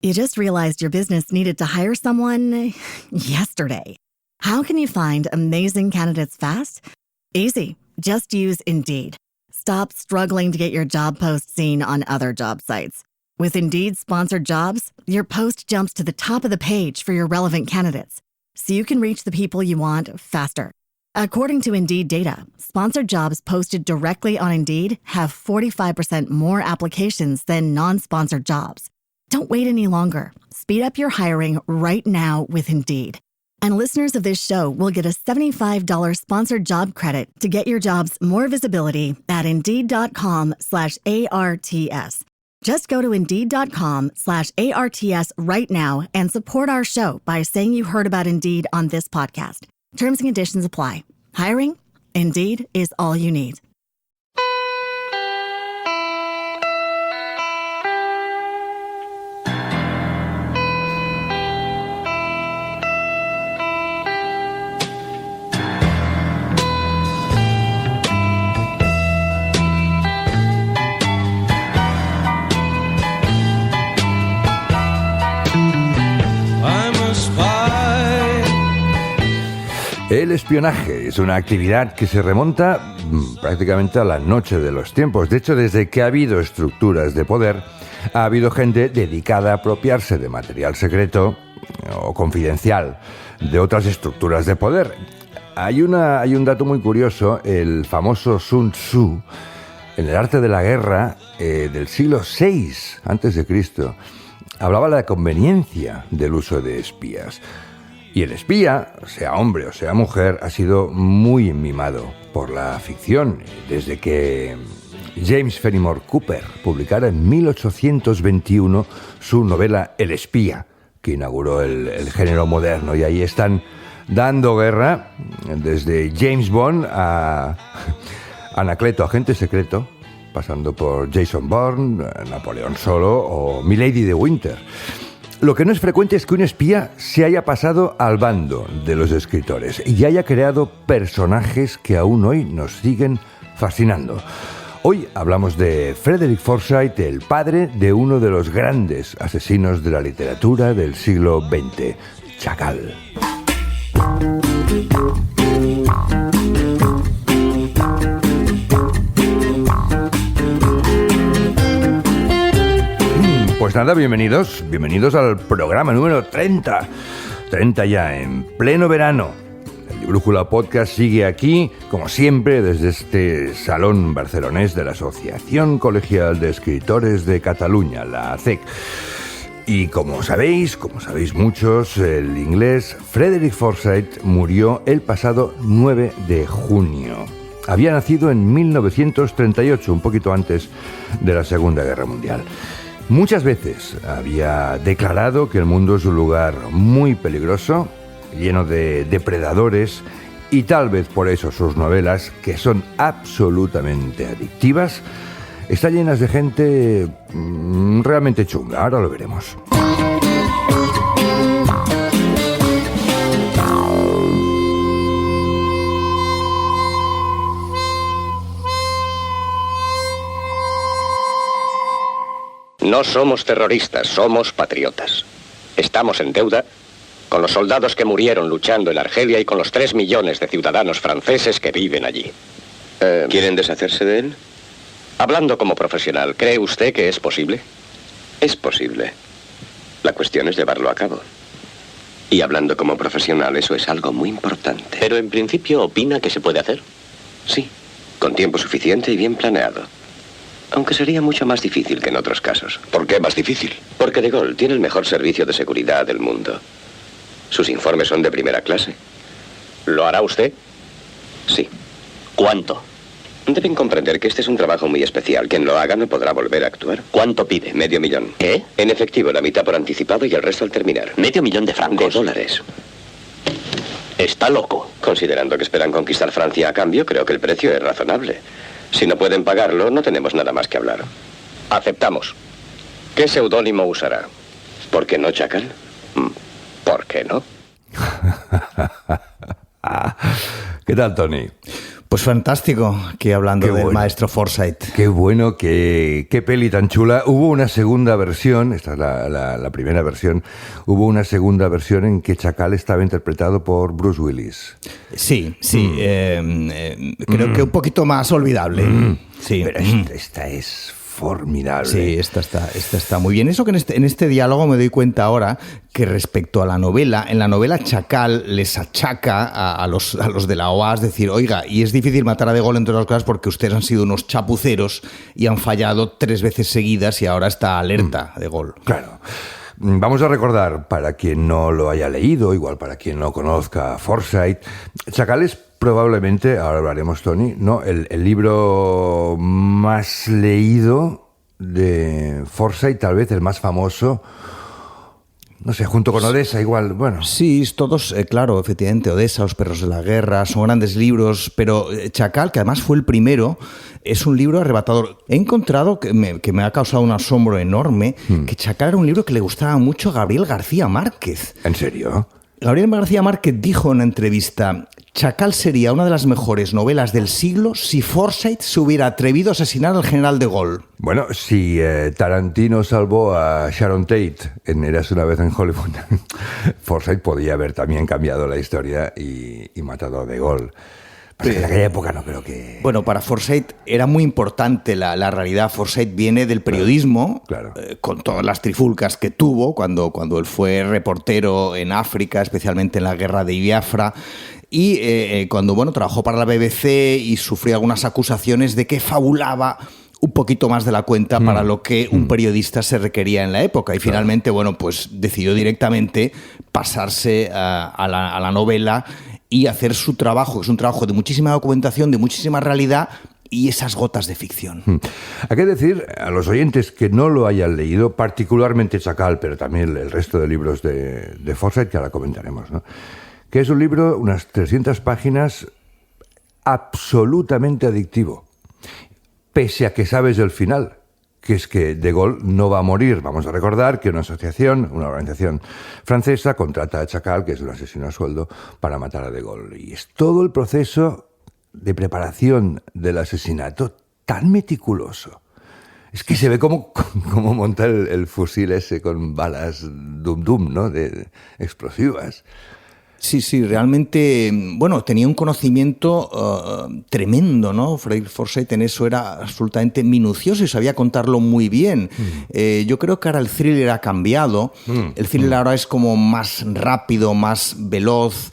You just realized your business needed to hire someone yesterday. How can you find amazing candidates fast? Easy. Just use Indeed. Stop struggling to get your job post seen on other job sites. With Indeed sponsored jobs, your post jumps to the top of the page for your relevant candidates, so you can reach the people you want faster. According to Indeed data, sponsored jobs posted directly on Indeed have 45% more applications than non-sponsored jobs. Don't wait any longer. Speed up your hiring right now with Indeed. And listeners of this show will get a $75 sponsored job credit to get your jobs more visibility at Indeed.com/ARTS. Just go to Indeed.com/ARTS right now and support our show by saying you heard about Indeed on this podcast. Terms and conditions apply. Hiring? Indeed is all you need. El espionaje es una actividad que se remonta prácticamente a la noche de los tiempos. De hecho, desde que ha habido estructuras de poder, ha habido gente dedicada a apropiarse de material secreto o confidencial de otras estructuras de poder. Hay un dato muy curioso. El famoso Sun Tzu, en el arte de la guerra del siglo VI a.C., hablaba de la conveniencia del uso de espías. Y el espía, sea hombre o sea mujer, ha sido muy mimado por la ficción, desde que James Fenimore Cooper publicara en 1821 su novela El espía, que inauguró el género moderno. Y ahí están dando guerra, desde James Bond a Anacleto, agente secreto, pasando por Jason Bourne, Napoleón Solo o Milady de Winter. Lo que no es frecuente es que un espía se haya pasado al bando de los escritores y haya creado personajes que aún hoy nos siguen fascinando. Hoy hablamos de Frederick Forsyth, el padre de uno de los grandes asesinos de la literatura del siglo XX, Chacal. Pues nada, bienvenidos al programa número 30 ya, en pleno verano. El Brújula Podcast sigue aquí, como siempre, desde este salón barcelonés de la Asociación Colegial de Escritores de Cataluña, la ACEC. Y como sabéis muchos, el inglés Frederick Forsyth murió el pasado 9 de junio. Había nacido en 1938, un poquito antes de la Segunda Guerra Mundial. Muchas veces había declarado que el mundo es un lugar muy peligroso, lleno de depredadores, y tal vez por eso sus novelas, que son absolutamente adictivas, están llenas de gente realmente chunga. Ahora lo veremos. No somos terroristas, somos patriotas. Estamos en deuda con los soldados que murieron luchando en Argelia y con los 3 millones de ciudadanos franceses que viven allí. ¿Quieren deshacerse de él? Hablando como profesional, ¿cree usted que es posible? Es posible. La cuestión es llevarlo a cabo. Y hablando como profesional, eso es algo muy importante. Pero en principio opina que se puede hacer. Sí, con tiempo suficiente y bien planeado. Aunque sería mucho más difícil que en otros casos. ¿Por qué más difícil? Porque De Gaulle tiene el mejor servicio de seguridad del mundo. Sus informes son de primera clase. ¿Lo hará usted? Sí. ¿Cuánto? Deben comprender que este es un trabajo muy especial. Quien lo haga no podrá volver a actuar. ¿Cuánto pide? $500,000. ¿Qué? En efectivo, la mitad por anticipado y el resto al terminar. $500,000 de francos. De dólares. Está loco. Considerando que esperan conquistar Francia a cambio, creo que el precio es razonable. Si no pueden pagarlo, no tenemos nada más que hablar. Aceptamos. ¿Qué seudónimo usará? ¿Por qué no, Chacal? ¿Por qué no? ¿Qué tal, Tony? Pues fantástico, aquí hablando del maestro Forsyth. Qué bueno, qué peli tan chula. Hubo una segunda versión, esta es la primera versión, hubo una segunda versión en que Chacal estaba interpretado por Bruce Willis. Sí, creo que un poquito más olvidable. Sí. Pero esta es formidable. Sí, esta está muy bien. Eso que en este diálogo me doy cuenta ahora que respecto a la novela, en la novela Chacal les achaca a los de la OAS decir, oiga, y es difícil matar a De Gaulle, entre otras cosas, porque ustedes han sido unos chapuceros y han fallado 3 veces seguidas y ahora está alerta De Gaulle. Claro. Vamos a recordar, para quien no lo haya leído, igual para quien no conozca Forsyth, Chacal es probablemente, ahora hablaremos, Tony, ¿no? el libro más leído de Forsyth, tal vez el más famoso. No sé, junto con Odessa igual, bueno. Sí, todos, claro, efectivamente, Odessa, Los perros de la guerra, son grandes libros, pero Chacal, que además fue el primero, es un libro arrebatador. He encontrado, que me ha causado un asombro enorme, que Chacal era un libro que le gustaba mucho a Gabriel García Márquez. ¿En serio? Gabriel García Márquez dijo en una entrevista: Chacal sería una de las mejores novelas del siglo si Forsyth se hubiera atrevido a asesinar al general de Gaulle. Bueno, si Tarantino salvó a Sharon Tate en Eras una vez en Hollywood, Forsyth podía haber también cambiado la historia y matado a de Gaulle. En aquella época no creo que... Bueno, para Forsyth era muy importante la realidad. Forsyth viene del periodismo, claro. Con todas las trifulcas que tuvo cuando él fue reportero en África, especialmente en la guerra de Biafra, y cuando trabajó para la BBC y sufrió algunas acusaciones de que fabulaba un poquito más de la cuenta para lo que un periodista se requería en la época. Y finalmente, pues decidió directamente pasarse a la novela y hacer su trabajo, que es un trabajo de muchísima documentación, de muchísima realidad y esas gotas de ficción. Hay que decir a los oyentes que no lo hayan leído, particularmente Chacal, pero también el resto de libros de Forsyth, que ahora comentaremos, ¿no? Que es un libro, unas 300 páginas, absolutamente adictivo, pese a que sabes el final, que es que De Gaulle no va a morir. Vamos a recordar que una organización francesa, contrata a Chacal, que es un asesino a sueldo, para matar a De Gaulle. Y es todo el proceso de preparación del asesinato tan meticuloso. Es que se ve cómo monta el fusil ese con balas dum-dum, ¿no? De explosivas. Sí, realmente, tenía un conocimiento tremendo, ¿no? Frederick Forsyth en eso era absolutamente minucioso y sabía contarlo muy bien. Yo creo que ahora el thriller ha cambiado. El thriller ahora es como más rápido, más veloz,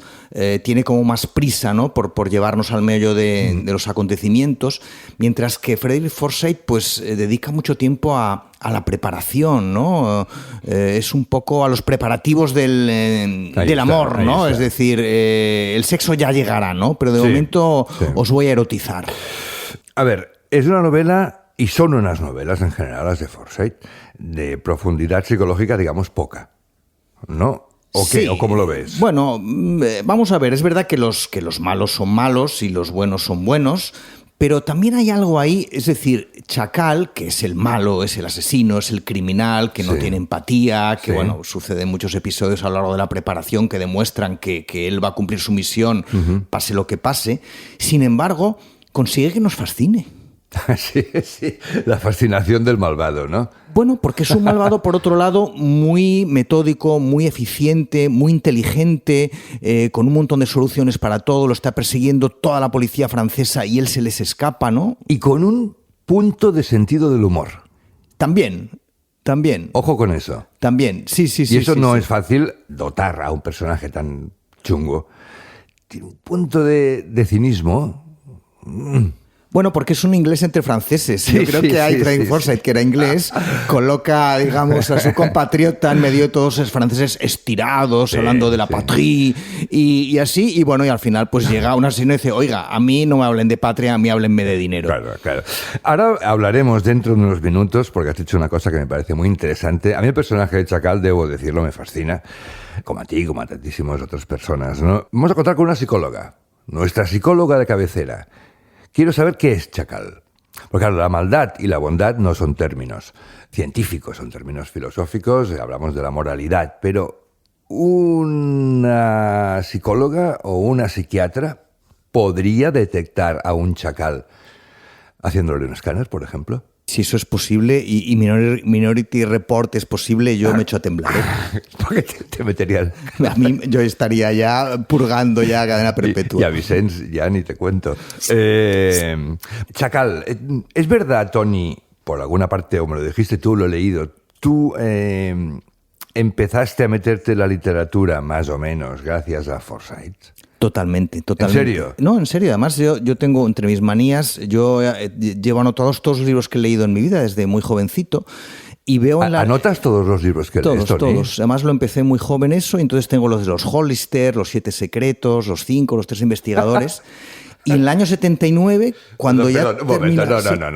tiene como más prisa, ¿no? por llevarnos al meollo de los acontecimientos, mientras que Frederick Forsyth dedica mucho tiempo a la preparación, ¿no? Es un poco a los preparativos del amor, ¿no? Es decir, el sexo ya llegará, ¿no? Pero de momento os voy a erotizar. A ver, es una novela, y son unas novelas en general las de Forsyth, de profundidad psicológica, digamos, poca, ¿no? ¿O qué? ¿O cómo lo ves? Bueno, vamos a ver, es verdad que los malos son malos y los buenos son buenos, pero también hay algo ahí, es decir, Chacal, que es el malo, es el asesino, es el criminal, que no tiene empatía, que sucede en muchos episodios a lo largo de la preparación que demuestran que él va a cumplir su misión, pase lo que pase. Sin embargo, consigue que nos fascine. Sí, la fascinación del malvado, ¿no? Bueno, porque es un malvado, por otro lado, muy metódico, muy eficiente, muy inteligente, con un montón de soluciones para todo, lo está persiguiendo toda la policía francesa y él se les escapa, ¿no? Y con un punto de sentido del humor. También. Ojo con eso. También, sí. Y eso no es fácil dotar a un personaje tan chungo. Tiene un punto de cinismo. Bueno, porque es un inglés entre franceses. Yo creo que hay Frederick Forsyth, que era inglés, coloca, digamos, a su compatriota en medio de todos esos franceses estirados, hablando de la patrie y así. Y y al final llega un asesino y dice, oiga, a mí no me hablen de patria, a mí háblenme de dinero. Claro. Ahora hablaremos dentro de unos minutos, porque has dicho una cosa que me parece muy interesante. A mí el personaje de Chacal, debo decirlo, me fascina, como a ti, como a tantísimas otras personas, ¿no? Vamos a contar con una psicóloga, nuestra psicóloga de cabecera. Quiero saber qué es Chacal. Porque claro, la maldad y la bondad no son términos científicos, son términos filosóficos, hablamos de la moralidad, pero una psicóloga o una psiquiatra podría detectar a un chacal haciéndole un escáner, por ejemplo. Si eso es posible y Minority Report es posible, yo me echo a temblar. Porque te meterían. A mí yo estaría ya purgando ya cadena perpetua. Y a Vicens ya ni te cuento. Chacal, ¿es verdad, Toni, por alguna parte, o me lo dijiste tú, lo he leído, tú empezaste a meterte en la literatura más o menos gracias a Forsyth? Totalmente. ¿En serio? No, en serio. Además, yo tengo entre mis manías, yo llevo anotados todos los libros que he leído en mi vida desde muy jovencito y veo en la... ¿Anotas todos los libros que lees, Toni? Todos. Además, lo empecé muy joven eso, y entonces tengo los de los Hollister, los 7 secretos, los 5, los 3 investigadores. Y en el año 79, cuando un momento,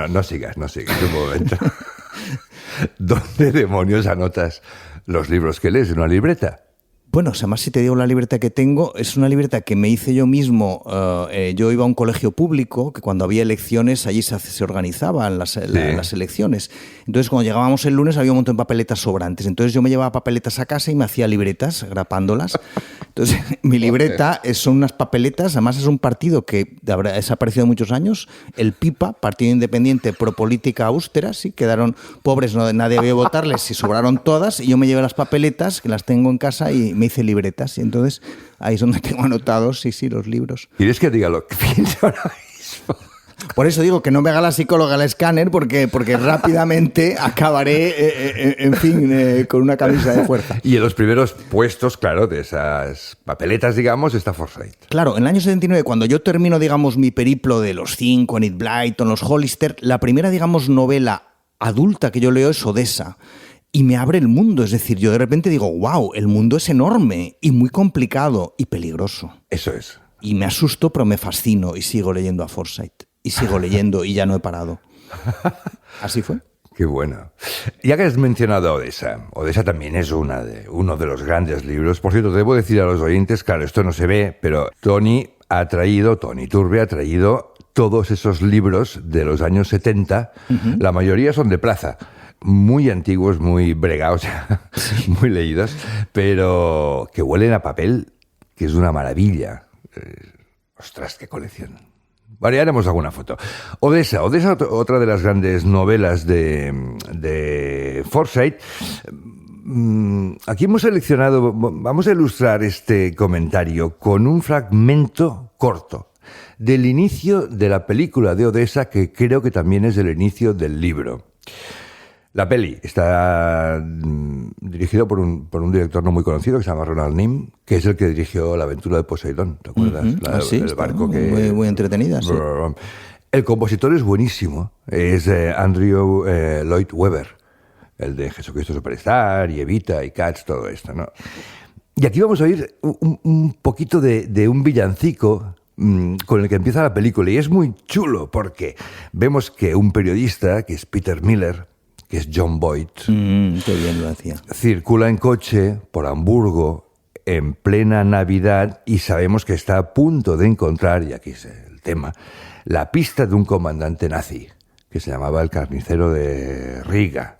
no sigas un momento. ¿Dónde demonios anotas los libros que lees? ¿En una libreta? Bueno, además, si te digo la libreta que tengo, es una libreta que me hice yo mismo. Yo iba a un colegio público, que cuando había elecciones, allí se organizaban las elecciones. Entonces, cuando llegábamos el lunes, había un montón de papeletas sobrantes. Entonces, yo me llevaba papeletas a casa y me hacía libretas, grapándolas. Entonces, mi libreta son unas papeletas. Además, es un partido que habrá desaparecido muchos años, el PIPA, Partido Independiente Pro Política Austera. Sí, quedaron pobres, nadie había votarles, y sobraron todas. Y yo me llevé las papeletas, que las tengo en casa, y me hice libretas, y entonces ahí es donde tengo anotados, sí, los libros. ¿Quieres que diga lo que pienso ahora mismo? Por eso digo que no me haga la psicóloga el escáner, porque rápidamente acabaré, con una camisa de fuerza. Y en los primeros puestos, claro, de esas papeletas, digamos, está Forsyth. Claro, en el año 79, cuando yo termino, digamos, mi periplo de los 5, Enid Blyton, los Hollister, la primera, digamos, novela adulta que yo leo es Odessa. Y me abre el mundo, es decir, yo de repente digo, wow, el mundo es enorme y muy complicado y peligroso. Eso es. Y me asusto, pero me fascino y sigo leyendo a Forsyth. Y sigo leyendo y ya no he parado. Así fue. Qué bueno. Ya que has mencionado a Odessa también es uno de los grandes libros. Por cierto, debo decir a los oyentes, claro, esto no se ve, pero Toni Turbe ha traído todos esos libros de los años 70. Uh-huh. La mayoría son de plaza. Muy antiguos, muy bregados, muy leídos, pero que huelen a papel, que es una maravilla. Ostras, qué colección. Vale, haremos alguna foto. Odessa, otra de las grandes novelas de Forsyth. Aquí hemos seleccionado, vamos a ilustrar este comentario con un fragmento corto del inicio de la película de Odessa, que creo que también es el inicio del libro. La peli está dirigido por un director no muy conocido que se llama Ronald Nim, que es el que dirigió La aventura de Poseidón, ¿te acuerdas? Uh-huh. El barco que... Muy entretenida, sí. El compositor es buenísimo, es Andrew Lloyd Webber, el de Jesucristo Superstar y Evita y Cats, todo esto, ¿no? Y aquí vamos a oír un poquito de un villancico con el que empieza la película, y es muy chulo porque vemos que un periodista, que es Peter Miller, que es John Boyd, qué bien lo hacía, circula en coche por Hamburgo en plena Navidad y sabemos que está a punto de encontrar, y aquí es el tema, la pista de un comandante nazi que se llamaba el Carnicero de Riga,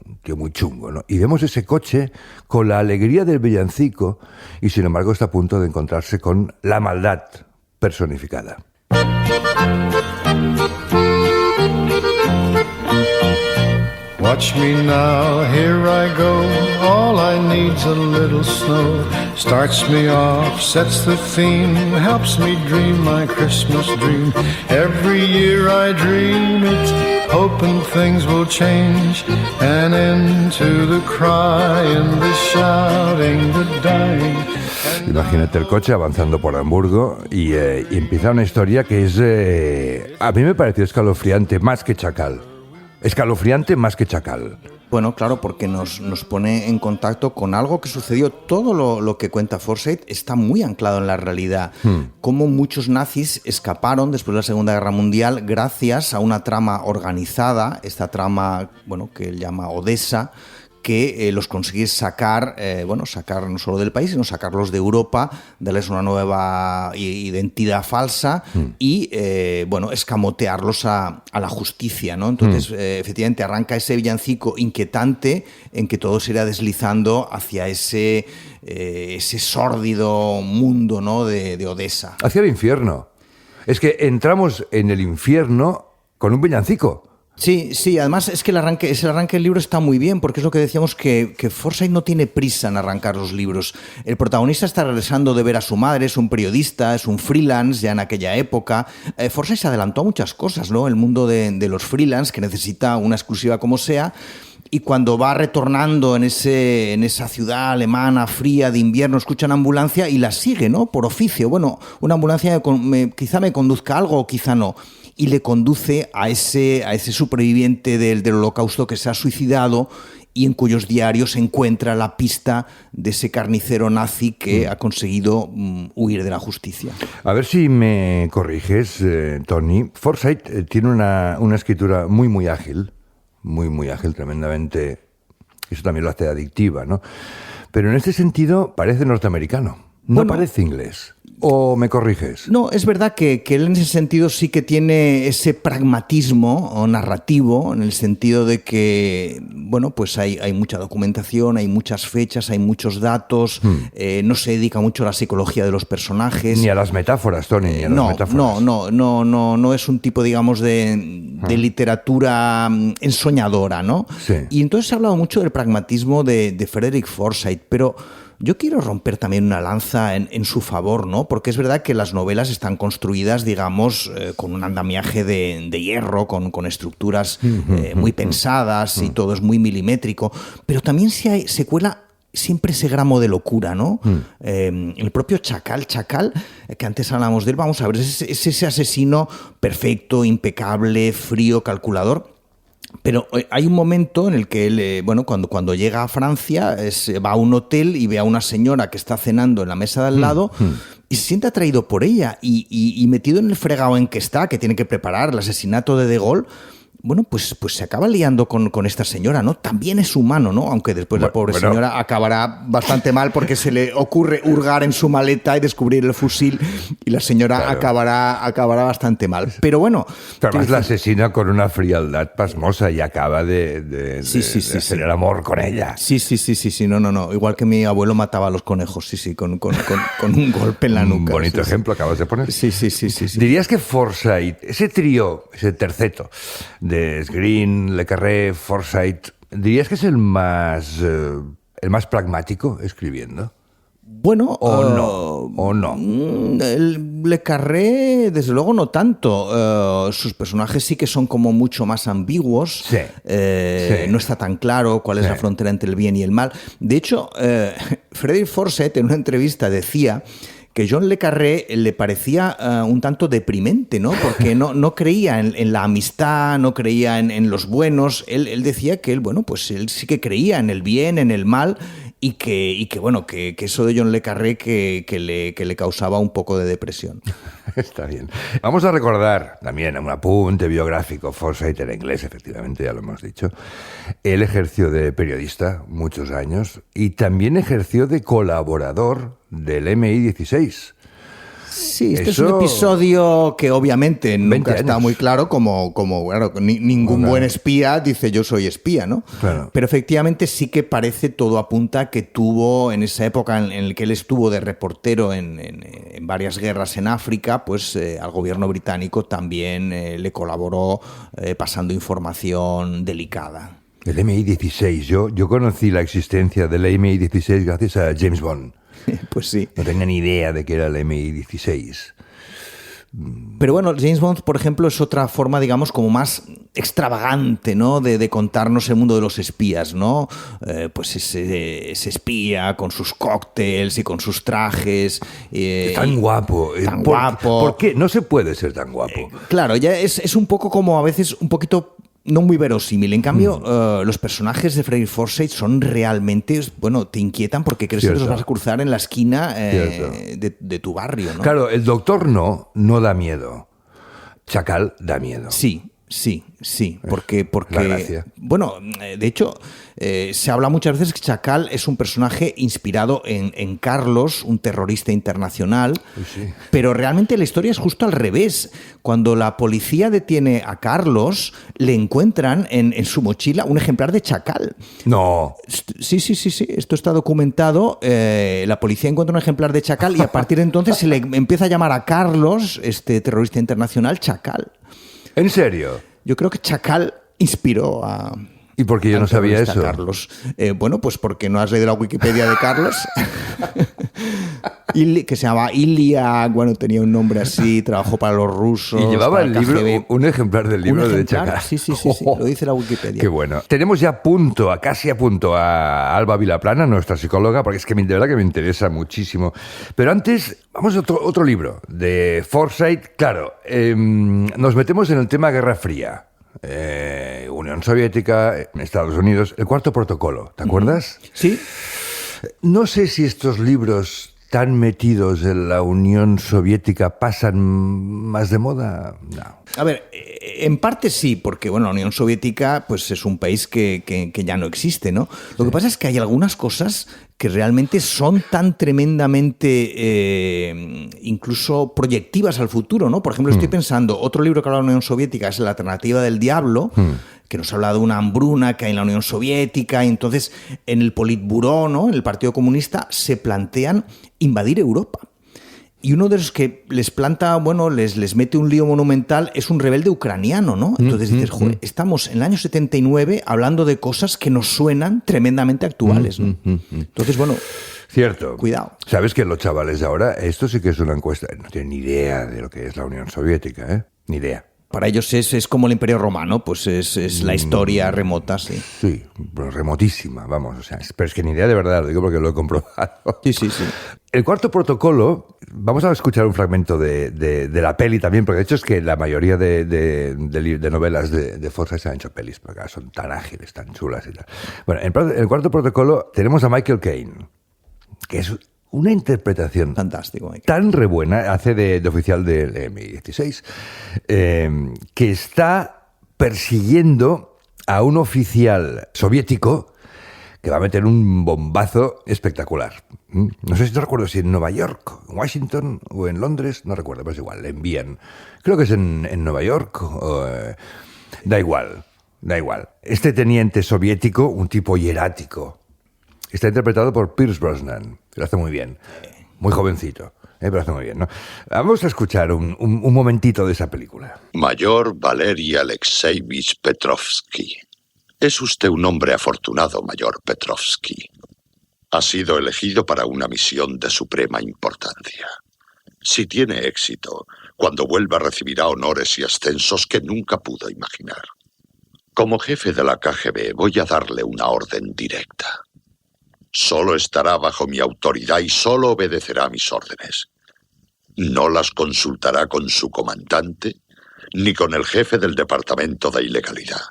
un tío muy chungo, ¿no? Y vemos ese coche con la alegría del villancico y sin embargo está a punto de encontrarse con la maldad personificada. Watch me now, here I go, all I need's a little snow. Starts me off, sets the theme, helps me dream my Christmas dream. Every year I dream it, hoping things will change. An end to the crying, the shouting, the dying. Imagínate el coche avanzando por Hamburgo y empieza una historia que es, a mí me pareció escalofriante más que Chacal. Escalofriante más que Chacal. Bueno, claro, porque nos pone en contacto con algo que sucedió. Todo lo que cuenta Forsyth está muy anclado en la realidad. Cómo muchos nazis escaparon después de la Segunda Guerra Mundial gracias a una trama organizada, esta trama, bueno, que él llama Odessa, que los conseguís sacar no solo del país, sino sacarlos de Europa, darles una nueva identidad falsa y, escamotearlos a la justicia, ¿no? Entonces, efectivamente, arranca ese villancico inquietante en que todo se irá deslizando hacia ese sórdido mundo, ¿no?, de Odessa. Hacia el infierno. Es que entramos en el infierno con un villancico. Sí, además es que el arranque del libro está muy bien, porque es lo que decíamos, que Forsyth no tiene prisa en arrancar los libros. El protagonista está regresando de ver a su madre, es un periodista, es un freelance ya en aquella época. Forsyth se adelantó a muchas cosas, ¿no? El mundo de los freelance, que necesita una exclusiva como sea. Y cuando va retornando en esa ciudad alemana fría de invierno, escucha una ambulancia y la sigue, ¿no? Por oficio. Bueno, una ambulancia quizá me conduzca a algo o quizá no. Y le conduce a ese superviviente del Holocausto que se ha suicidado y en cuyos diarios se encuentra la pista de ese carnicero nazi que ha conseguido huir de la justicia. A ver si me corriges, Tony. Forsyth tiene una escritura muy, muy ágil. Muy ágil, tremendamente. Eso también lo hace adictiva, ¿no? Pero en este sentido parece norteamericano. No parece inglés. ¿O me corriges? No, es verdad que él en ese sentido sí que tiene ese pragmatismo o narrativo, en el sentido de que, bueno, pues hay mucha documentación, hay muchas fechas, hay muchos datos, no se dedica mucho a la psicología de los personajes. Ni a las metáforas, Tony, ni a las metáforas. No es un tipo, digamos, de literatura ensoñadora, ¿no? Sí. Y entonces se ha hablado mucho del pragmatismo de Frederick Forsyth, pero yo quiero romper también una lanza en su favor, ¿no? Porque es verdad que las novelas están construidas, digamos, con un andamiaje de hierro, con estructuras muy pensadas y todo es muy milimétrico, pero también se cuela siempre ese gramo de locura, ¿no? El propio Chacal, que antes hablamos de él, vamos a ver, es ese asesino perfecto, impecable, frío, calculador. Pero hay un momento en el que él, cuando llega a Francia, va a un hotel y ve a una señora que está cenando en la mesa de al lado y se siente atraído por ella y metido en el fregado en que está, que tiene que preparar el asesinato de Gaulle. Bueno, pues se acaba liando con esta señora, ¿no? También es humano, ¿no? Aunque después la pobre señora acabará bastante mal porque se le ocurre hurgar en su maleta y descubrir el fusil y la señora acabará bastante mal. Pero bueno... Pero además la asesina con una frialdad pasmosa y acaba de hacer el amor con ella. Sí. No. Igual que mi abuelo mataba a los conejos, con un golpe en la nuca. Un bonito ejemplo acabas de poner. Sí. ¿Dirías que Forsyth, ese trío, ese terceto de Green, Le Carré, Forsyth, dirías que es el más pragmático escribiendo? Bueno, ¿O no? Le Carré, desde luego, no tanto. Sus personajes sí que son como mucho más ambiguos. Sí. No está tan claro cuál es la frontera entre el bien y el mal. De hecho, Frederick Forsyth en una entrevista decía que John Le Carré le parecía un tanto deprimente, ¿no? Porque no creía en la amistad, no creía en los buenos. Él decía que él sí que creía en el bien, en el mal, y que eso de John Le Carré que le causaba un poco de depresión. Está bien. Vamos a recordar también un apunte biográfico. Forsyth era inglés, efectivamente, ya lo hemos dicho. Él ejerció de periodista muchos años y también ejerció de colaborador del MI16. Sí, es un episodio que obviamente nunca está muy claro, como ningún buen espía dice yo soy espía, ¿no? Claro. Pero efectivamente sí que parece, todo apunta que tuvo, en esa época en la que él estuvo de reportero en varias guerras en África, pues al gobierno británico también le colaboró pasando información delicada. El MI16, yo conocí la existencia del MI16 gracias a James Bond. Pues sí. No tenía ni idea de que era el MI16. Pero bueno, James Bond, por ejemplo, es otra forma, digamos, como más extravagante, ¿no? De contarnos el mundo de los espías, ¿no? Pues ese espía con sus cócteles y con sus trajes. Tan guapo. Guapo. ¿Por qué? No se puede ser tan guapo. Claro, ya es un poco como a veces un poquito... no muy verosímil. En cambio, los personajes de Frederick Forsyth son realmente, te inquietan porque crees que los vas a cruzar en la esquina de tu barrio, ¿no? Claro, el doctor no da miedo. Chacal da miedo. Sí, Sí, porque la gracia. bueno, de hecho, se habla muchas veces que Chacal es un personaje inspirado en Carlos, un terrorista internacional, Sí. pero realmente la historia es justo al revés. Cuando la policía detiene a Carlos, le encuentran en su mochila un ejemplar de Chacal. No. Sí, esto está documentado. La policía encuentra un ejemplar de Chacal y a partir de entonces se le empieza a llamar a Carlos, este terrorista internacional, Chacal. ¿En serio? Yo creo que Chacal inspiró a... ¿Y por qué yo no sabía eso? Carlos. Bueno, pues porque no has leído la Wikipedia de Carlos. Que se llamaba Iliak, bueno, tenía un nombre así, trabajó para los rusos. Y llevaba para el libro, KGB. un ejemplar del libro de ejemplar, Chacal. Sí, lo dice la Wikipedia. Qué bueno. Tenemos ya casi a punto a Alba Vilaplana, nuestra psicóloga, porque es que de verdad que me interesa muchísimo. Pero antes, vamos a otro libro de Forsyth. Claro, nos metemos en el tema Guerra Fría. Unión Soviética, Estados Unidos, el Cuarto Protocolo, ¿te acuerdas? Sí. No sé si estos libros tan metidos en la Unión Soviética pasan más de moda. No. A ver, en parte sí, porque bueno, la Unión Soviética pues es un país que ya no existe, ¿no? Lo que pasa es que hay algunas cosas que realmente son tan tremendamente incluso proyectivas al futuro, ¿no? Por ejemplo, estoy pensando, otro libro que habla de la Unión Soviética es La Alternativa del Diablo, que nos habla de una hambruna que hay en la Unión Soviética, y entonces en el Politburó, ¿no?, en el Partido Comunista, se plantean invadir Europa. Y uno de los que les planta, bueno, les mete un lío monumental es un rebelde ucraniano, ¿no? Entonces dices, joder, estamos en el año 79 hablando de cosas que nos suenan tremendamente actuales, ¿no? Entonces, bueno, cierto. Cuidado. ¿Sabes que los chavales de ahora, esto sí que es una encuesta, no tienen ni idea de lo que es la Unión Soviética, ¿eh? Ni idea. Para ellos es como el Imperio Romano, pues es la historia remota, sí. Sí, remotísima, vamos. O sea, pero es que ni idea de verdad, lo digo porque lo he comprobado. Sí. El Cuarto Protocolo, vamos a escuchar un fragmento de la peli también, porque de hecho es que la mayoría de novelas de Forsyth se han hecho pelis, porque son tan ágiles, tan chulas y tal. Bueno, en el Cuarto Protocolo tenemos a Michael Caine, que es una interpretación Fantástico, Michael. tan re buena, hace de oficial del MI16, que está persiguiendo a un oficial soviético que va a meter un bombazo espectacular. No sé si no recuerdo si en Nueva York, en Washington o en Londres, no recuerdo, pero es igual, le envían. Creo que es en Nueva York, da igual. Este teniente soviético, un tipo hierático, está interpretado por Pierce Brosnan, que lo hace muy bien, muy jovencito, pero lo hace muy bien, ¿no? Vamos a escuchar un momentito de esa película. Mayor Valery Alexeyevich Petrovsky. Es usted un hombre afortunado, Mayor Petrovsky. Ha sido elegido para una misión de suprema importancia. Si tiene éxito, cuando vuelva recibirá honores y ascensos que nunca pudo imaginar. Como jefe de la KGB voy a darle una orden directa. Solo estará bajo mi autoridad y solo obedecerá mis órdenes. No las consultará con su comandante ni con el jefe del Departamento de Ilegalidad.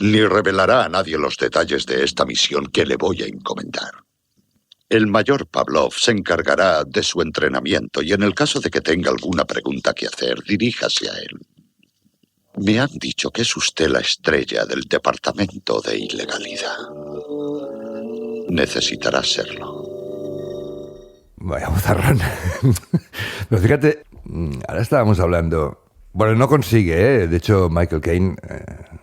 Ni revelará a nadie los detalles de esta misión que le voy a encomendar. El mayor Pavlov se encargará de su entrenamiento y en el caso de que tenga alguna pregunta que hacer, diríjase a él. Me han dicho que es usted la estrella del Departamento de Ilegalidad. Necesitará serlo. Vaya bozarrón. Pero fíjate, ahora estábamos hablando... Bueno, no consigue, ¿eh? De hecho, Michael Caine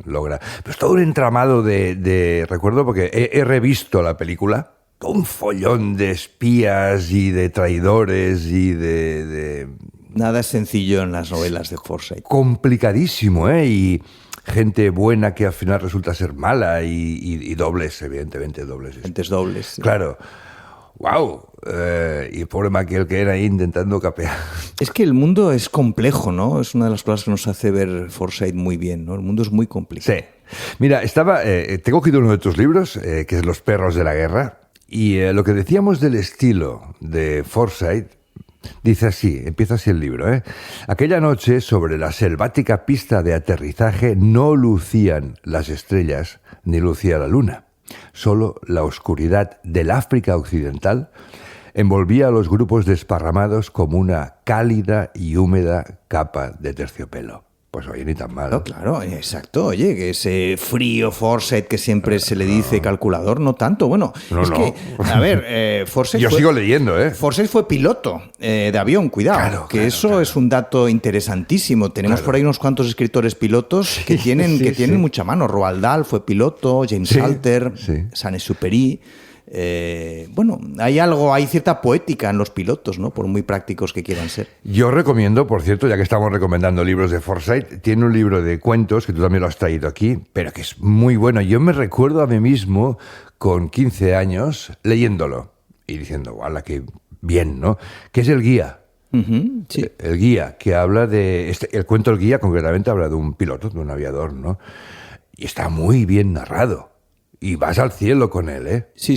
logra. Pero es todo un entramado de recuerdo, porque he revisto la película. Todo un follón de espías y de traidores y de... Nada es sencillo en las novelas de Forsyth. Complicadísimo, ¿eh? Y gente buena que al final resulta ser mala y dobles, evidentemente, dobles. Gentes dobles. Sí. Claro. ¡Wow! Y pobre Michael Caine ahí intentando capear. Es que el mundo es complejo, ¿no? Es una de las cosas que nos hace ver Forsyth muy bien, ¿no? El mundo es muy complejo. Sí. Mira, te he cogido uno de tus libros, que es Los perros de la guerra, y lo que decíamos del estilo de Forsyth, dice así, empieza así el libro, ¿eh? Aquella noche, sobre la selvática pista de aterrizaje, no lucían las estrellas ni lucía la luna. Solo la oscuridad del África Occidental envolvía a los grupos desparramados como una cálida y húmeda capa de terciopelo. Pues oye, ni tan mal. No, claro, exacto. Oye, que ese frío Forsyth que siempre se le dice calculador, no tanto. Bueno, que, a ver, Forsyth Yo sigo leyendo, ¿eh? Forsyth fue piloto de avión, cuidado, eso es un dato interesantísimo. Tenemos por ahí unos cuantos escritores pilotos que tienen mucha mano. Roald Dahl fue piloto, James Salter, Saint-Exupéry. Bueno, hay cierta poética en los pilotos, ¿no? Por muy prácticos que quieran ser. Yo recomiendo, por cierto, ya que estamos recomendando libros de Forsyth, tiene un libro de cuentos, que tú también lo has traído aquí, pero que es muy bueno. Yo me recuerdo a mí mismo, con 15 años, leyéndolo y diciendo, ¡hala, qué bien!, ¿no? Que es El Guía. Sí. El Guía, que habla de... el cuento El Guía, concretamente, habla de un piloto, de un aviador, ¿no? Y está muy bien narrado. Y vas al cielo con él, ¿eh? Sí.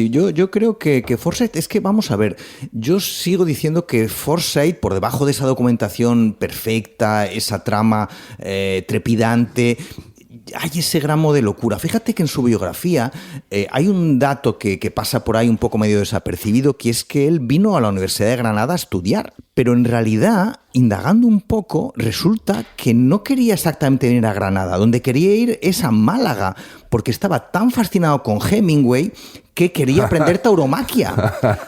Yo creo que Forsyth, es que vamos a ver, yo sigo diciendo que Forsyth, por debajo de esa documentación perfecta, esa trama trepidante, hay ese gramo de locura. Fíjate que en su biografía hay un dato que pasa por ahí un poco medio desapercibido, que es que él vino a la Universidad de Granada a estudiar, pero en realidad, indagando un poco, resulta que no quería exactamente venir a Granada. Donde quería ir es a Málaga, porque estaba tan fascinado con Hemingway que quería aprender tauromaquia.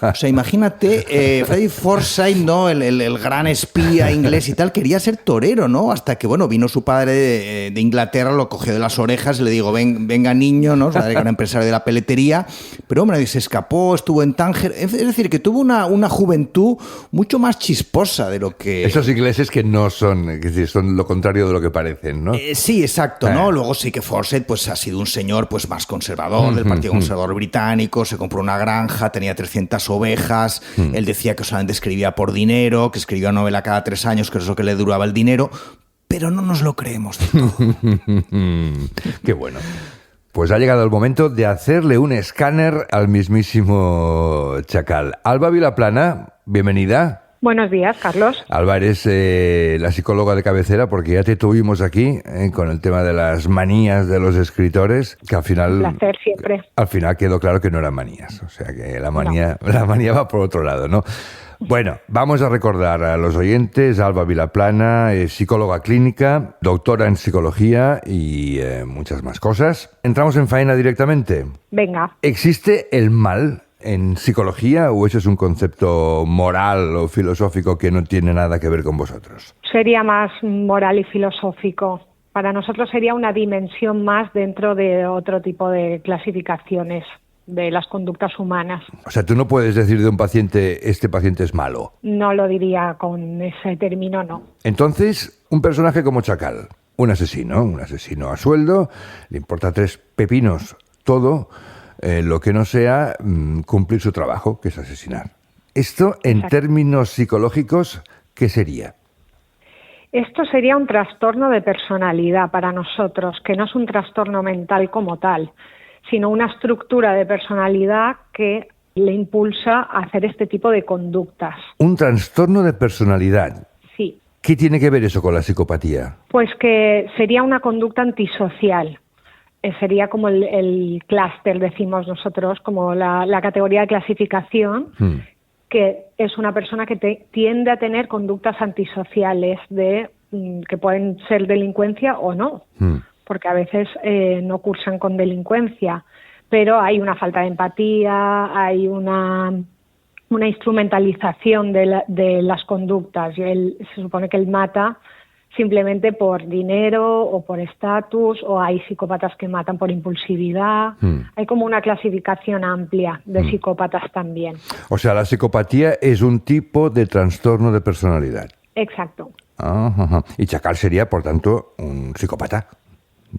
O sea, imagínate, Frederick Forsyth, ¿no? El gran espía inglés y tal, quería ser torero, ¿no? Hasta que, bueno, vino su padre de Inglaterra, lo cogió de las orejas y le digo, venga niño, ¿no? Su padre era empresario de la peletería, pero hombre, se escapó, estuvo en Tánger. Es decir, que tuvo una juventud mucho más chisposa de lo que... Esos ingleses que no son, es decir, son lo contrario de lo que parecen, ¿no? Sí, exacto, ¿no? Luego sí que Forsyth pues ha sido un señor pues más conservador, del Partido Conservador Británico, se compró una granja, tenía 300 ovejas, él decía que solamente escribía por dinero, que escribía una novela cada 3 años, que es lo que le duraba el dinero, pero no nos lo creemos del todo. Qué bueno. Pues ha llegado el momento de hacerle un escáner al mismísimo Chacal. Alba Vilaplana, bienvenida. Buenos días, Carlos. Alba, eres la psicóloga de cabecera, porque ya te tuvimos aquí con el tema de las manías de los escritores, que al final... Un placer siempre. Al final quedó claro que no eran manías, o sea que la manía va por otro lado, ¿no? Bueno, vamos a recordar a los oyentes, Alba Vilaplana, psicóloga clínica, doctora en psicología y muchas más cosas. ¿Entramos en faena directamente? Venga. ¿Existe el mal en psicología o eso es un concepto moral o filosófico que no tiene nada que ver con vosotros? Sería más moral y filosófico. Para nosotros sería una dimensión más dentro de otro tipo de clasificaciones de las conductas humanas. O sea, tú no puedes decir de un paciente, este paciente es malo. No lo diría con ese término, no. Entonces, un personaje como Chacal, un asesino a sueldo, le importa 3 pepinos todo, lo que no sea cumplir su trabajo, que es asesinar. Esto, en términos psicológicos, ¿qué sería? Esto sería un trastorno de personalidad para nosotros, que no es un trastorno mental como tal, sino una estructura de personalidad que le impulsa a hacer este tipo de conductas. Un trastorno de personalidad. Sí. ¿Qué tiene que ver eso con la psicopatía? Pues que sería una conducta antisocial. Sería como el clúster, decimos nosotros, como la categoría de clasificación, que es una persona que tiende a tener conductas antisociales, que pueden ser delincuencia o no, porque a veces no cursan con delincuencia, pero hay una falta de empatía, hay una instrumentalización de las conductas. Y se supone que él mata simplemente por dinero o por estatus, o hay psicópatas que matan por impulsividad. Hay como una clasificación amplia de psicópatas también. O sea, la psicopatía es un tipo de trastorno de personalidad. Exacto. Ajá. Y Chacal sería, por tanto, un psicópata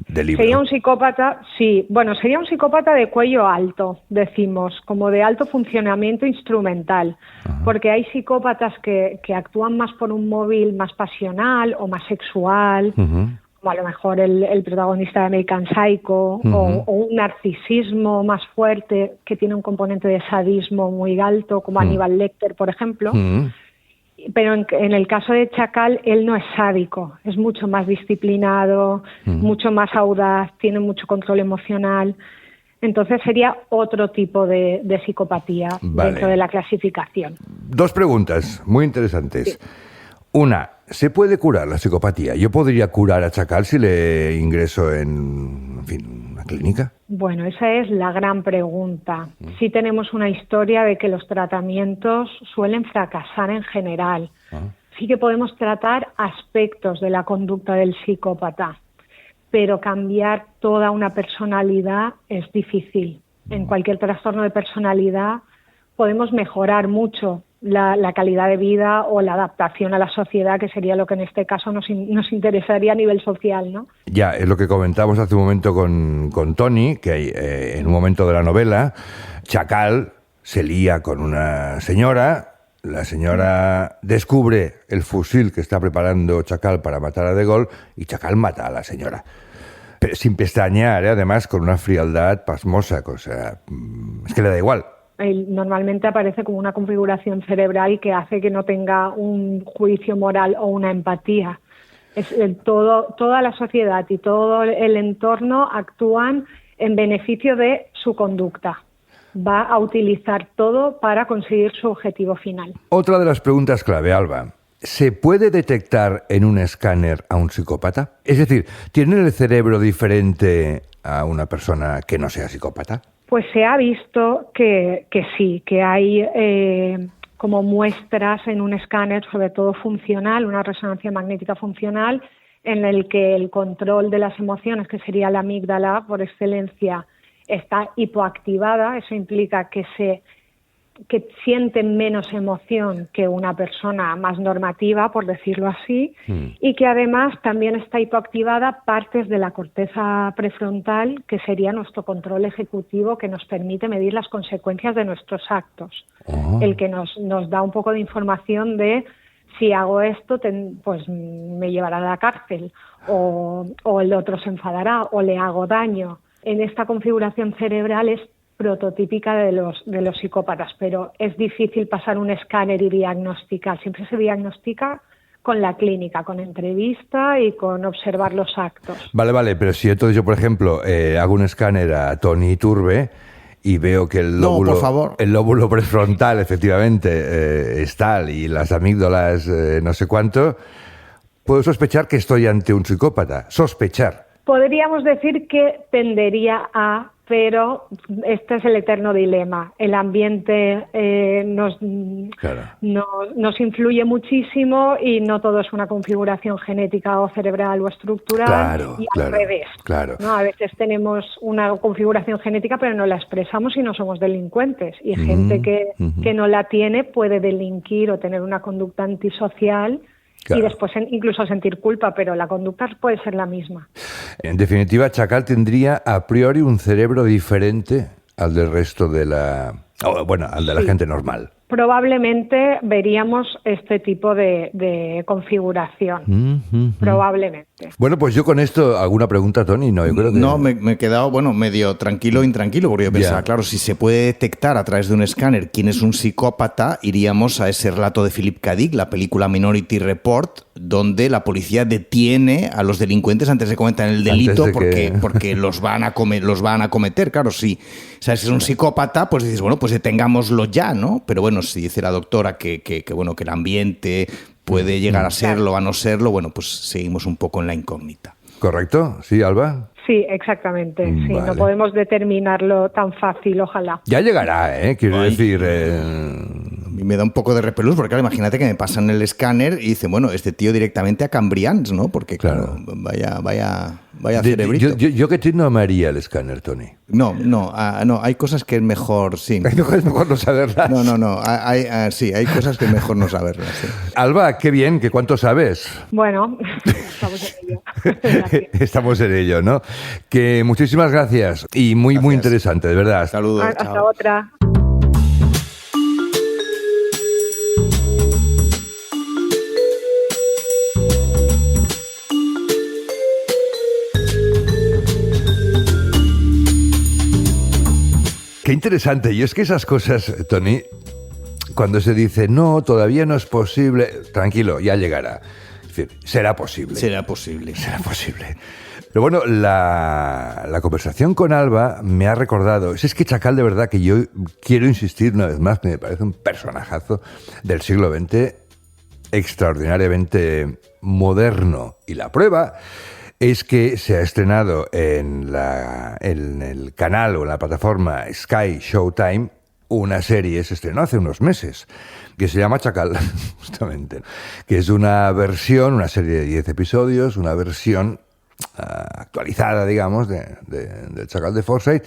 de libro. Sería un psicópata, sí. Bueno, sería un psicópata de cuello alto, decimos, como de alto funcionamiento instrumental. Ajá. Porque hay psicópatas que actúan más por un móvil más pasional o más sexual, como a lo mejor el protagonista de American Psycho, o un narcisismo más fuerte que tiene un componente de sadismo muy alto, como Aníbal Lecter, por ejemplo. Pero en el caso de Chacal, él no es sádico, es mucho más disciplinado, mucho más audaz, tiene mucho control emocional. Entonces sería otro tipo de psicopatía dentro de la clasificación. 2 preguntas muy interesantes. Sí. Una, ¿se puede curar la psicopatía? ¿Yo podría curar a Chacal si le ingreso en fin, una clínica? Bueno, esa es la gran pregunta. Sí tenemos una historia de que los tratamientos suelen fracasar en general. Sí que podemos tratar aspectos de la conducta del psicópata, pero cambiar toda una personalidad es difícil. En cualquier trastorno de personalidad podemos mejorar mucho la calidad de vida o la adaptación a la sociedad, que sería lo que en este caso nos interesaría a nivel social, ¿no? Ya, es lo que comentamos hace un momento con Tony, que en un momento de la novela, Chacal se lía con una señora, la señora descubre el fusil que está preparando Chacal para matar a De Gaulle y Chacal mata a la señora. Pero sin pestañear, además con una frialdad pasmosa, o sea, es que le da igual. Normalmente aparece como una configuración cerebral que hace que no tenga un juicio moral o una empatía. Toda la sociedad y todo el entorno actúan en beneficio de su conducta. Va a utilizar todo para conseguir su objetivo final. Otra de las preguntas clave, Alba. ¿Se puede detectar en un escáner a un psicópata? Es decir, ¿tiene el cerebro diferente a una persona que no sea psicópata? Pues se ha visto que sí, que hay como muestras en un escáner, sobre todo funcional, una resonancia magnética funcional, en el que el control de las emociones, que sería la amígdala por excelencia, está hipoactivada. Eso implica que sienten menos emoción que una persona más normativa, por decirlo así, y que además también está hipoactivada partes de la corteza prefrontal, que sería nuestro control ejecutivo, que nos permite medir las consecuencias de nuestros actos. El que nos da un poco de información de si hago esto, pues me llevará a la cárcel, o el otro se enfadará, o le hago daño. En esta configuración cerebral es prototípica de los psicópatas, pero es difícil pasar un escáner y diagnosticar. Siempre se diagnostica con la clínica, con entrevista y con observar los actos. Vale, pero si entonces yo, por ejemplo, hago un escáner a Tony Iturbe y veo que el lóbulo prefrontal efectivamente es tal y las amígdalas no sé cuánto, puedo sospechar que estoy ante un psicópata. Sospechar. Podríamos decir que tendería a, pero este es el eterno dilema. El ambiente nos influye muchísimo y no todo es una configuración genética o cerebral o estructural, al revés. ¿No? A veces tenemos una configuración genética pero no la expresamos y no somos delincuentes. Y gente que no la tiene puede delinquir o tener una conducta antisocial. Claro. Y después incluso sentir culpa, pero la conducta puede ser la misma. En definitiva, Chacal tendría a priori un cerebro diferente al del resto de la gente normal. Probablemente veríamos este tipo de configuración. Probablemente. Bueno, pues yo con esto, ¿alguna pregunta, Tony? No, yo creo que... No, me he quedado, medio tranquilo, intranquilo, porque yo pensaba, claro, si se puede detectar a través de un escáner quién es un psicópata, iríamos a ese relato de Philip K. Dick, la película Minority Report, donde la policía detiene a los delincuentes antes de cometer el delito porque los van a cometer. Claro, si sabes, si es un psicópata, pues dices, bueno, pues detengámoslo ya, ¿no? Pero bueno, si dice la doctora que el ambiente puede llegar a serlo, a no serlo, bueno, pues seguimos un poco en la incógnita. ¿Correcto? ¿Sí, Alba? Sí, exactamente. Sí, vale. No podemos determinarlo tan fácil, ojalá. Ya llegará, quiero decir... A mí me da un poco de repelús, porque claro, imagínate que me pasan el escáner y dicen, bueno, este tío directamente a Cambrians, ¿no? Porque claro, vaya cerebrito. Yo que ti no me haría el escáner, Tony. No, hay cosas que es mejor, sí. Hay cosas mejor no saberlas. No, hay cosas que es mejor no saberlas. Sí. Alba, qué bien, que cuánto sabes. Bueno, estamos en ello. Estamos en ello, ¿no? Que muchísimas gracias y muy interesante, de verdad. Saludos. Hasta otra. Qué interesante. Y es que esas cosas, Tony, cuando se dice, no, todavía no es posible, tranquilo, ya llegará. Es decir, será posible. Será posible. Pero bueno, la conversación con Alba me ha recordado, es que Chacal, de verdad, que yo quiero insistir una vez más, me parece un personajazo del siglo XX extraordinariamente moderno. Y la prueba es que se ha estrenado en el canal o en la plataforma Sky Showtime una serie, se estrenó hace unos meses, que se llama Chacal, justamente, que es una versión, una serie de 10 episodios, una versión actualizada, digamos, del Chacal de Forsyth.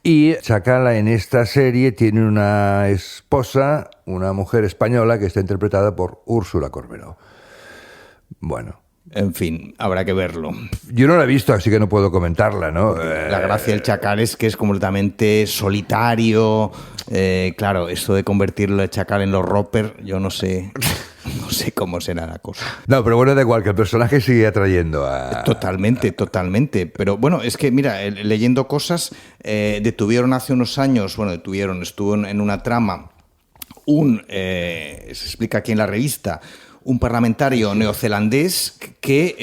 Y Chacal en esta serie tiene una esposa, una mujer española que está interpretada por Úrsula Corberó. Bueno. En fin, habrá que verlo. Yo no la he visto, así que no puedo comentarla, ¿no? La gracia del Chacal es que es completamente solitario. Claro, esto de convertirlo el Chacal en los Roper, yo no sé cómo será la cosa. No, pero bueno, da igual, que el personaje sigue atrayendo a... Totalmente. Pero bueno, es que mira, leyendo cosas, detuvieron hace unos años, estuvo en una trama, se explica aquí en la revista, un parlamentario neozelandés que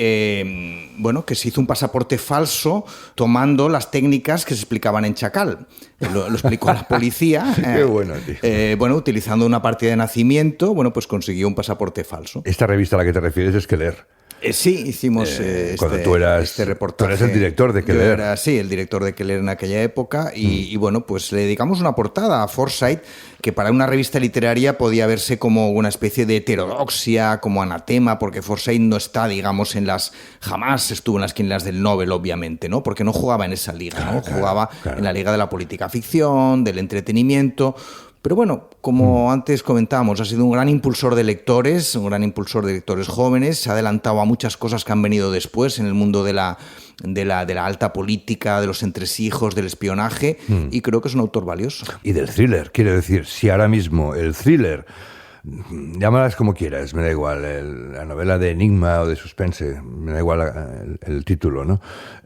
se hizo un pasaporte falso tomando las técnicas que se explicaban en Chacal. Lo explicó a la policía. Qué bueno, tío. Utilizando una partida de nacimiento, pues consiguió un pasaporte falso. Esta revista a la que te refieres es Keller. Sí, hicimos cuando tú eras, este reportaje. Tú eres el director de Keller. Yo era, el director de Keller en aquella época y le dedicamos una portada a Forsyth que para una revista literaria podía verse como una especie de heterodoxia, como anatema, porque Forsyth no está, digamos, jamás estuvo en las quinielas del Nobel, obviamente, ¿no? Porque no jugaba en esa liga, ¿no? Jugaba en la liga de la política ficción, del entretenimiento. Pero bueno, como antes comentábamos, ha sido un gran impulsor de lectores, jóvenes, se ha adelantado a muchas cosas que han venido después en el mundo de la alta política, de los entresijos, del espionaje, y creo que es un autor valioso. Y del thriller, quiero decir, si ahora mismo el thriller, llámalas como quieras, me da igual, la novela de enigma o de suspense, me da igual el título, ¿no?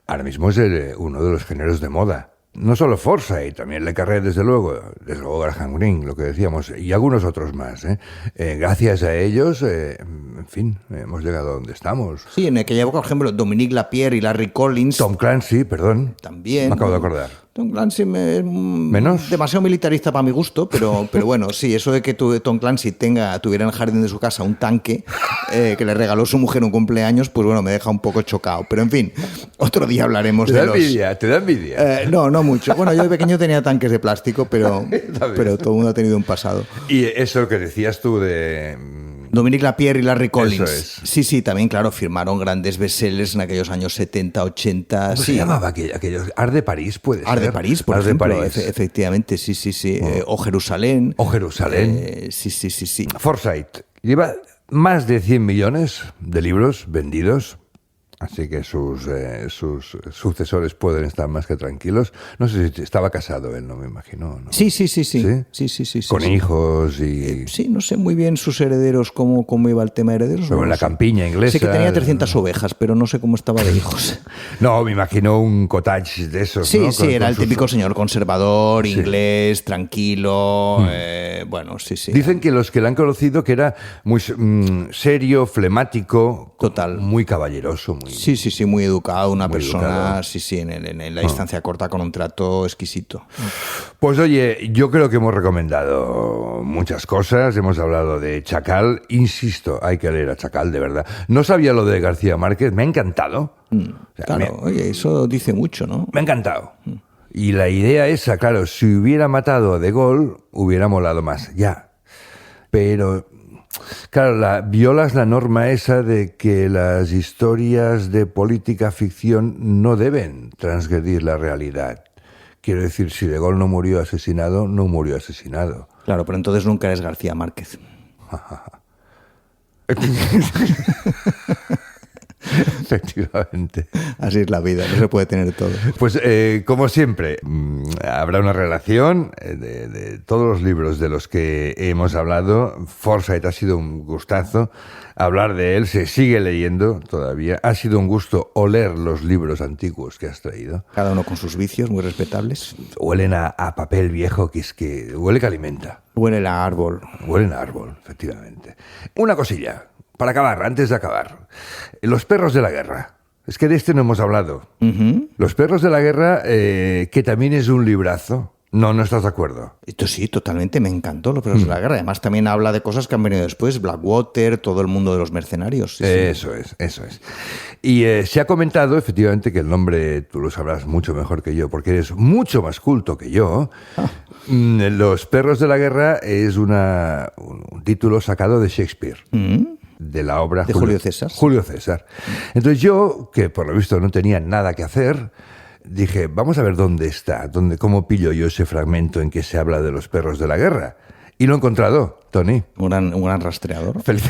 Ahora mismo es uno de los géneros de moda. No solo Forsyth, también Le Carré, desde luego Graham Greene, lo que decíamos, y algunos otros más. Gracias a ellos, en fin, hemos llegado a donde estamos. Sí, en aquella época, por ejemplo, Dominique Lapierre y Larry Collins. Tom Clancy, perdón. También. Me acabo de acordar. Tom Clancy menos demasiado militarista para mi gusto, pero bueno, sí, eso de que Tom Clancy tuviera en el jardín de su casa un tanque que le regaló su mujer un cumpleaños, pues bueno, me deja un poco chocado. Pero en fin, otro día hablaremos de los... ¿Te da envidia? No mucho. Bueno, yo de pequeño tenía tanques de plástico, pero todo el mundo ha tenido un pasado. Y eso que decías tú de... Dominique Lapierre y Larry Collins. Eso es. Sí, también, claro, firmaron grandes bestsellers en aquellos años 70, 80. ¿Cómo se llamaba aquello? Art de París, puede ser. Art de París, por ejemplo. Efectivamente, sí. O Jerusalén. Sí. Forsyth lleva más de 100 millones de libros vendidos. Así que sus sucesores pueden estar más que tranquilos. No sé si estaba casado él, no me imagino, ¿no? Sí. Con hijos y... Sí, no sé muy bien sus herederos, cómo iba el tema de herederos. Pero en la campiña inglesa... Sé que tenía 300 ovejas, pero no sé cómo estaba de hijos. No, me imagino un cottage de esos, ¿no? Sí, era el típico señor conservador, inglés, tranquilo, sí. Dicen que los que le han conocido que era muy serio, flemático... Total. Muy caballeroso, muy... Sí, muy educado, una persona, educado. En la distancia corta con un trato exquisito. Pues oye, yo creo que hemos recomendado muchas cosas, hemos hablado de Chacal, insisto, hay que leer a Chacal, de verdad. No sabía lo de García Márquez, me ha encantado. Oye, eso dice mucho, ¿no? Me ha encantado. Y la idea esa, claro, si hubiera matado a De Gaulle, hubiera molado más, ya. Pero... Claro, violas la norma esa de que las historias de política ficción no deben transgredir la realidad. Quiero decir, si De Gaulle no murió asesinado, no murió asesinado. Claro, pero entonces nunca eres García Márquez. Efectivamente. Así es la vida, no se puede tener todo. Pues como siempre, habrá una relación de todos los libros de los que hemos hablado. Forsyth ha sido un gustazo hablar de él, se sigue leyendo todavía. Ha sido un gusto oler los libros antiguos que has traído. Cada uno con sus vicios muy respetables. Huelen a papel viejo, que es que huele que alimenta. Huelen a árbol. Huelen a árbol, efectivamente. Una cosilla. Para acabar, antes de acabar, Los perros de la guerra. Es que de este no hemos hablado. Los perros de la guerra, que también es un librazo. No estás de acuerdo. Esto sí, totalmente, me encantó Los Perros de la Guerra. Además también habla de cosas que han venido después, Blackwater, todo el mundo de los mercenarios. Sí, eso es. Y se ha comentado, efectivamente, que el nombre, tú lo sabrás mucho mejor que yo, porque eres mucho más culto que yo. Los Perros de la Guerra es un título sacado de Shakespeare. De la obra de Julio César. Julio César. Entonces yo, que por lo visto no tenía nada que hacer, dije, vamos a ver dónde está, cómo pillo yo ese fragmento en que se habla de los perros de la guerra. Y lo he encontrado, Tony. Un gran rastreador. Feliz.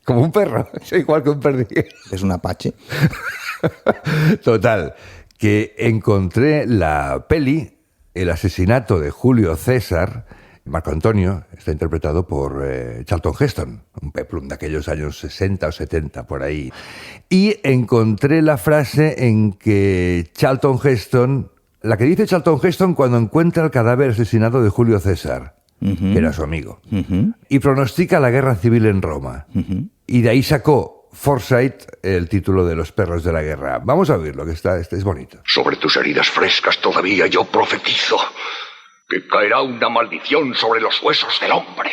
Como un perro, soy igual que un perdiguero. Es un apache. Total, que encontré la peli, El asesinato de Julio César. Marco Antonio está interpretado por Charlton Heston, un peplum de aquellos años 60 o 70, por ahí. Y encontré la frase en que Charlton Heston, la que dice Charlton Heston cuando encuentra el cadáver asesinado de Julio César, que era su amigo, y pronostica la guerra civil en Roma. Y de ahí sacó Forsyth el título de Los Perros de la Guerra. Vamos a oírlo, que es bonito. Sobre tus heridas frescas todavía yo profetizo que caerá una maldición sobre los huesos del hombre.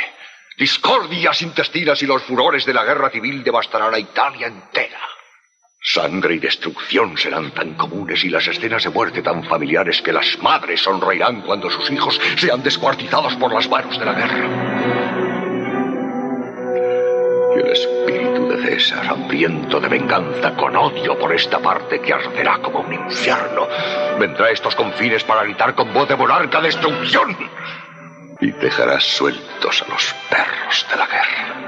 Discordias intestinas y los furores de la guerra civil devastarán a Italia entera. Sangre y destrucción serán tan comunes y las escenas de muerte tan familiares que las madres sonreirán cuando sus hijos sean descuartizados por las manos de la guerra. Y el espíritu de César, hambriento de venganza, con odio por esta parte que arderá como un infierno, vendrá a estos confines para gritar con voz de monarca destrucción y dejará sueltos a los perros de la guerra.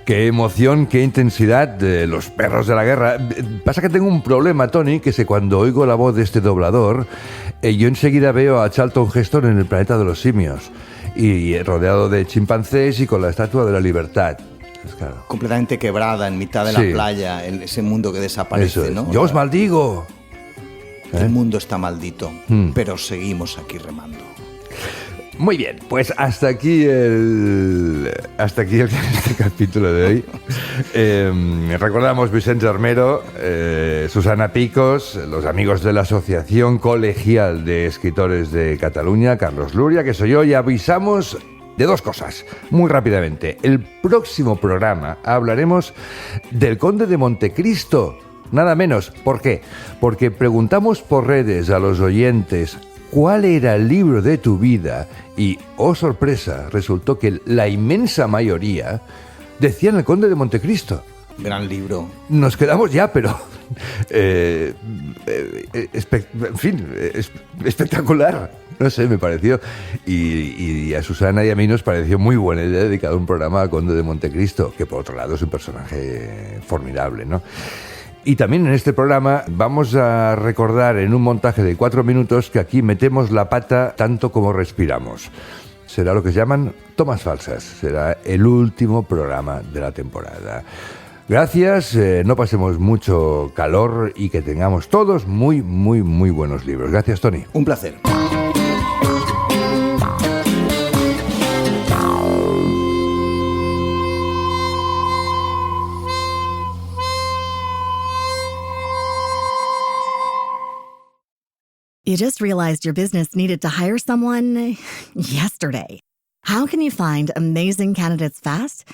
Qué emoción, qué intensidad de Los Perros de la Guerra. Pasa que tengo un problema, Tony, que es que cuando oigo la voz de este doblador, yo enseguida veo a Charlton Heston en el planeta de los simios, y rodeado de chimpancés y con la Estatua de la Libertad. Pues claro. Completamente quebrada en mitad de la playa, en ese mundo que desaparece, eso es. ¿no? ¡Yo os maldigo! El mundo está maldito, pero seguimos aquí remando. Muy bien, pues hasta aquí el capítulo de hoy. Recordamos Vicente Armero, Susana Picos, los amigos de la Asociación Colegial de Escritores de Cataluña, Carlos Luria, que soy yo, y avisamos de dos cosas, muy rápidamente. El próximo programa hablaremos del Conde de Montecristo, nada menos. ¿Por qué? Porque preguntamos por redes a los oyentes ¿cuál era el libro de tu vida? Y, oh sorpresa, resultó que la inmensa mayoría decían El Conde de Montecristo. Gran libro. Nos quedamos ya, pero... espectacular. No sé, me pareció. Y a Susana y a mí nos pareció muy buena idea dedicar un programa al Conde de Montecristo, que por otro lado es un personaje formidable, ¿no? Y también en este programa vamos a recordar en un montaje de 4 minutos que aquí metemos la pata tanto como respiramos. Será lo que se llaman tomas falsas. Será el último programa de la temporada. Gracias, no pasemos mucho calor y que tengamos todos muy, muy, muy buenos libros. Gracias, Tony. Un placer. You just realized your business needed to hire someone yesterday. How can you find amazing candidates fast?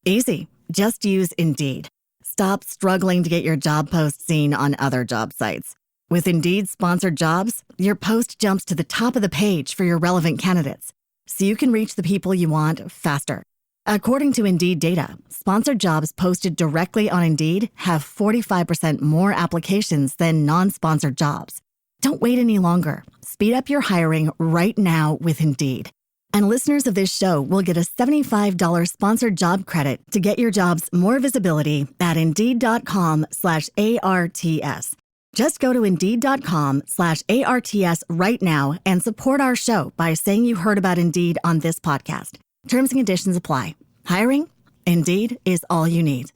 Easy. Just use Indeed. Stop struggling to get your job post seen on other job sites. With Indeed sponsored jobs, your post jumps to the top of the page for your relevant candidates, so you can reach the people you want faster. According to Indeed data, sponsored jobs posted directly on Indeed have 45% more applications than non-sponsored jobs. Don't wait any longer. Speed up your hiring right now with Indeed. And listeners of this show will get a $75 sponsored job credit to get your jobs more visibility at Indeed.com/ARTS. Just go to Indeed.com/ARTS right now and support our show by saying you heard about Indeed on this podcast. Terms and conditions apply. Hiring? Indeed is all you need.